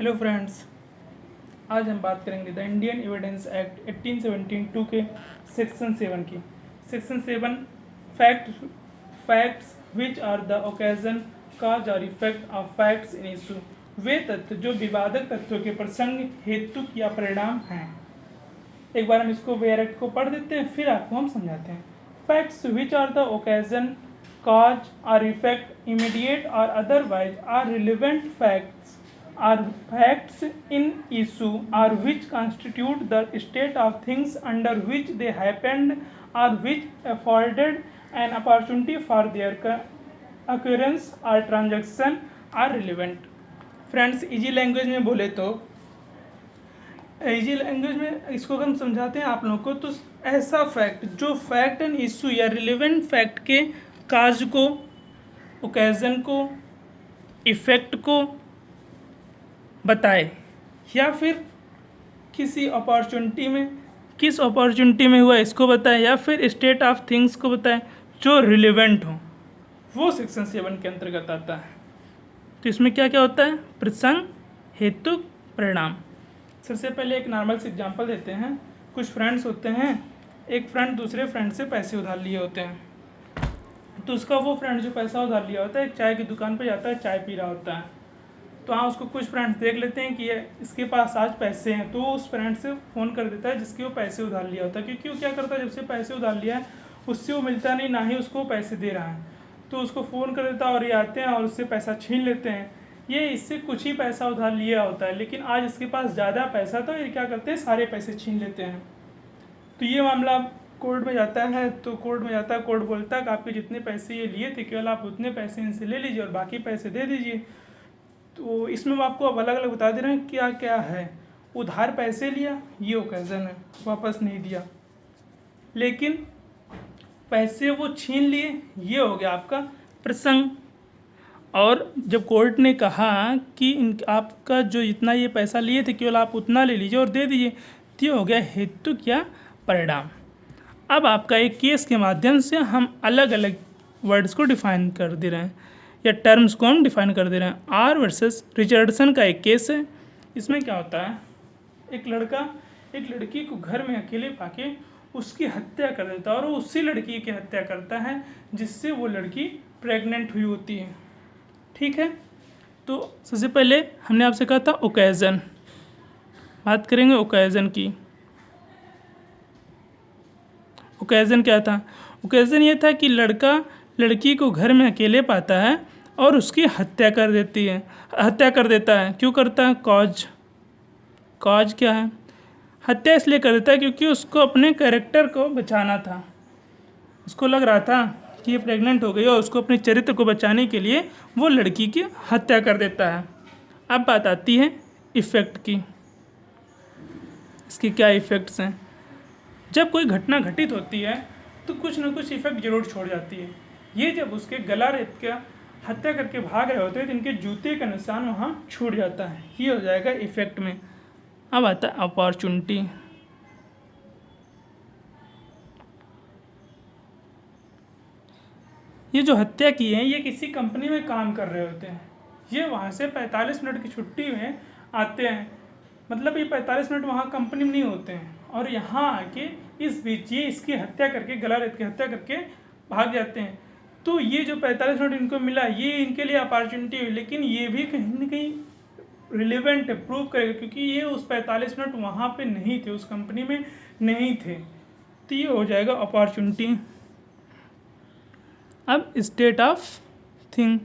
Hello friends, आज हम बात करेंगे द इंडियन एविडेंस एक्ट 1872 के सेक्शन 7 की। Section 7 facts which are the occasion cause और effect of facts in issue, वे तथ्य जो विवादक तथ्यों के प्रसंग, हेतु या परिणाम हैं। एक बार हम इसको वेयर एक्ट को पढ़ देते हैं, फिर आपको हम समझाते हैं। Facts which are the occasion cause और इफेक्ट इमीडिएट और otherwise are relevant facts are facts in issue or which constitute the state of things under which they happened or which afforded an opportunity for their occurrence or transaction are relevant। Friends, easy language में बोले तो easy language में इसको हम समझाते हैं आप लोगों को। तो ऐसा फैक्ट जो फैक्ट एंड इशू या रिलेवेंट फैक्ट के काज को, ओकेजन को, इफेक्ट को बताए या फिर किसी अपॉर्चुनिटी में, किस अपॉर्चुनिटी में हुआ इसको बताए, या फिर स्टेट ऑफ थिंग्स को बताए जो रिलेवेंट हो, वो सेक्शन 7 के अंतर्गत आता है। तो इसमें क्या क्या होता है? प्रसंग, हेतु, परिणाम। सबसे पहले एक नॉर्मल से एग्जांपल देते हैं। कुछ फ्रेंड्स होते हैं, एक फ्रेंड दूसरे फ्रेंड से पैसे उधार लिए होते हैं। तो उसका वो फ्रेंड जो पैसा उधार लिया होता है, एक चाय की दुकान पर जाता है, चाय पी रहा होता है। तो हाँ, उसको कुछ फ्रेंड्स देख लेते हैं कि ये इसके पास आज पैसे हैं, तो उस फ्रेंड से फ़ोन कर देता है जिसके वो पैसे उधार लिया होता है। क्योंकि वो क्या करता है, जब से पैसे उधार लिया है उससे वो मिलता नहीं, ना ही उसको पैसे दे रहा है। तो उसको फ़ोन कर देता है और ये आते हैं और उससे पैसा छीन लेते हैं। ये इससे कुछ ही पैसा उधार लिया होता है, लेकिन आज इसके पास ज़्यादा पैसा था, ये क्या करते हैं, सारे पैसे छीन लेते हैं। तो ये मामला कोर्ट में जाता है। तो कोर्ट में जाता है, कोर्ट बोलता है कि आपके जितने पैसे ये लिए थे, केवल आप उतने पैसे इनसे ले लीजिए और बाकी पैसे दे दीजिए। तो इसमें हम आपको अब अलग अलग बता दे रहे हैं क्या क्या है। उधार पैसे लिया, ये ओकेजन है, वापस नहीं दिया। लेकिन पैसे वो छीन लिए, ये हो गया आपका प्रसंग। और जब कोर्ट ने कहा कि आपका जो जितना ये पैसा लिए थे केवल आप उतना ले लीजिए और दे दीजिए, तो ये हो गया हेतु या परिणाम। अब आपका एक केस के माध्यम से हम अलग अलग वर्ड्स को डिफाइन कर दे रहे हैं, या टर्म्स को हम डिफाइन कर दे रहे हैं। आर वर्सेस रिचर्डसन का एक केस है। इसमें क्या होता है, एक लड़का एक लड़की को घर में अकेले पाके उसकी हत्या कर देता है, और वो उसी लड़की की हत्या करता है जिससे वो लड़की प्रेग्नेंट हुई होती है। ठीक है। तो सबसे पहले हमने आपसे कहा था ओकेजन, बात करेंगे ओकेजन की। ओकेजन क्या था? ओकेजन ये था कि लड़का लड़की को घर में अकेले पाता है और उसकी हत्या कर देता है। क्यों करता है? कॉज क्या है? हत्या इसलिए कर देता है क्योंकि उसको अपने कैरेक्टर को बचाना था। उसको लग रहा था कि ये प्रेग्नेंट हो गई और उसको अपने चरित्र को बचाने के लिए वो लड़की की हत्या कर देता है। अब बात आती है इफ़ेक्ट की। इसके क्या इफ़ेक्ट्स हैं? जब कोई घटना घटित होती है तो कुछ ना कुछ इफ़ेक्ट जरूर छोड़ जाती है। ये जब उसके गला रेत का हत्या करके भाग रहे होते हैं तो इनके जूते का निशान वहाँ छूट जाता है, ये हो जाएगा इफ़ेक्ट में। अब आता है अपॉर्चुनिटी। ये जो हत्या की है, ये किसी कंपनी में काम कर रहे होते हैं। ये वहाँ से 45 मिनट की छुट्टी में आते हैं, मतलब ये 45 मिनट वहाँ कंपनी में नहीं होते हैं, और यहाँ आके इस बीच ये इसकी हत्या करके, गला रेत की हत्या करके भाग जाते हैं। तो ये जो 45 मिनट इनको मिला, ये इनके लिए अपॉर्चुनिटी हुई, लेकिन ये भी कहीं ना कहीं रिलेवेंट है, प्रूव करेगा, क्योंकि ये उस 45 मिनट वहाँ पे नहीं थे, उस कंपनी में नहीं थे। तो ये हो जाएगा अपॉर्चुनिटी। अब स्टेट ऑफ थिंग।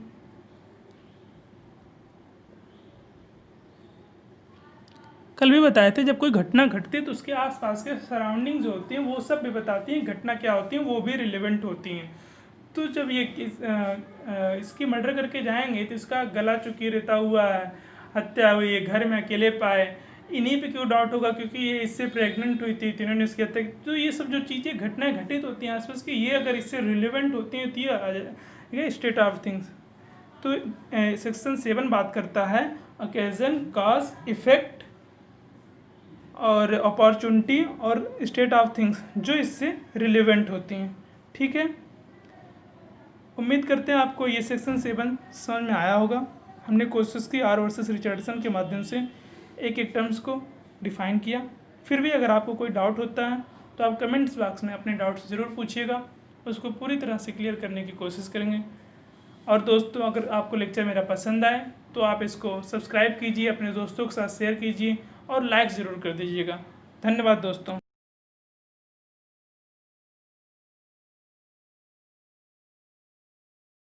कल भी बताए थे, जब कोई घटना घटती है तो उसके आसपास के सराउंडिंग जो होती हैं वो सब भी बताती हैं, घटना क्या होती है वो भी रिलेवेंट होती हैं। तो जब ये इसकी मर्डर करके जाएंगे तो इसका गला चुकी रहता हुआ है, हत्या हुई है, घर में अकेले पाए, इन्हीं पे क्यों डाउट होगा? क्योंकि ये इससे प्रेग्नेंट हुई थी, इन्होंने इसकी हत्या। तो ये सब जो चीज़ें घटनाएं घटित होती हैं आसपास की, ये अगर इससे रिलेवेंट होती हैं तो ये आ जाएगा स्टेट ऑफ थिंग्स। तो सेक्शन 7 बात करता है ओकेजन, कॉज, इफेक्ट और अपॉर्चुनिटी और स्टेट ऑफ थिंग्स जो इससे रिलेवेंट होती हैं। ठीक है, उम्मीद करते हैं आपको ये सेक्शन 7 समझ में आया होगा। हमने कोशिश की आर वर्सेस रिचर्डसन के माध्यम से एक एक टर्म्स को डिफ़ाइन किया। फिर भी अगर आपको कोई डाउट होता है तो आप कमेंट्स बॉक्स में अपने डाउट्स ज़रूर पूछिएगा, उसको पूरी तरह से क्लियर करने की कोशिश करेंगे। और दोस्तों, अगर आपको लेक्चर मेरा पसंद आए तो आप इसको सब्सक्राइब कीजिए, अपने दोस्तों के साथ शेयर कीजिए और लाइक ज़रूर कर दीजिएगा। धन्यवाद दोस्तों।